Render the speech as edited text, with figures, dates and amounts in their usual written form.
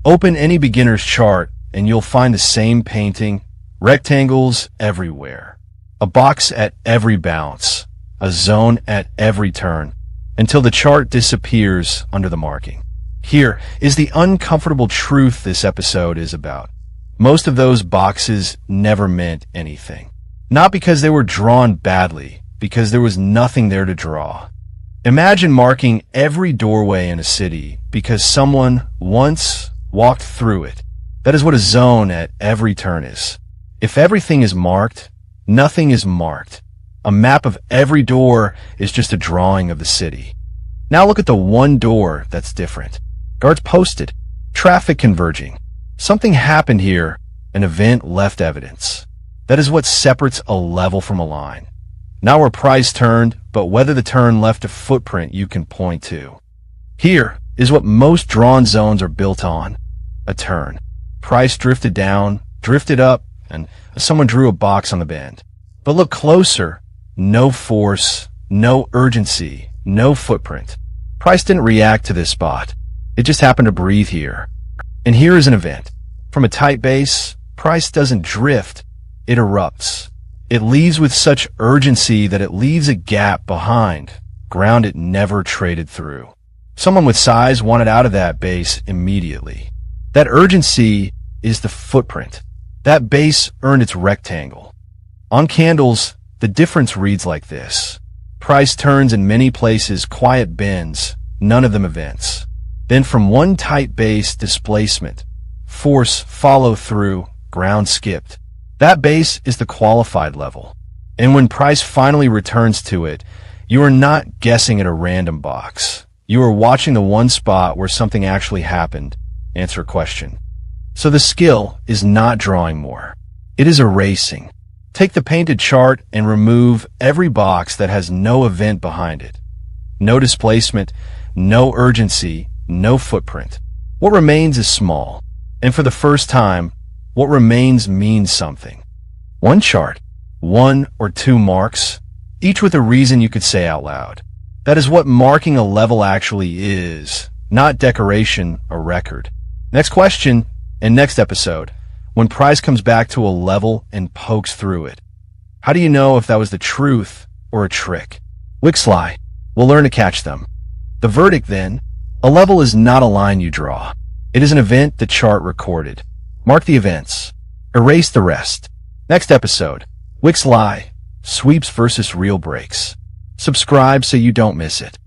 Open any beginner's chart and you'll find the same painting, rectangles everywhere, a box at every bounce, a zone at every turn, until the chart disappears under the marking. Here is the uncomfortable truth this episode is about. Most of those boxes never meant anything. Not because they were drawn badly, because there was nothing there to draw. Imagine marking every doorway in a city because someone once walked through it. That is what a zone at every turn is. If everything is marked, nothing is marked. A map of every door is just a drawing of the city. Now look at the one door that's different. Guards posted, traffic converging. Something happened here, an event left evidence. That is what separates a level from a line. Not where price turned, but whether the turn left a footprint you can point to. Here is what most drawn zones are built on. A turn. Price drifted down, drifted up, and someone drew a box on the bend. But look closer. No force, no urgency, no footprint. Price didn't react to this spot. It just happened to breathe here. And here is an event. From a tight base, price doesn't drift, it erupts. It leaves with such urgency that it leaves a gap behind, ground it never traded through. Someone with size wanted out of that base immediately. That urgency is the footprint. That base earned its rectangle. On candles, the difference reads like this. Price turns in many places, quiet bends, none of them events. Then from one tight base, displacement, force, follow through, ground skipped. That base is the qualified level. And when price finally returns to it, you are not guessing at a random box. You are watching the one spot where something actually happened. Answer question. So the skill is not drawing more. It is erasing. Take the painted chart and remove every box that has no event behind it. No displacement, no urgency, no footprint. What remains is small. And for the first time, what remains means something. One chart, one or two marks, each with a reason you could say out loud. That is what marking a level actually is, not decoration or record. Next question, and next episode, when price comes back to a level and pokes through it. How do you know if that was the truth or a trick? Wixlie, we'll learn to catch them. The verdict then, a level is not a line you draw. It is an event the chart recorded. Mark the events. Erase the rest. Next episode, Wixlie, sweeps versus real breaks. Subscribe so you don't miss it.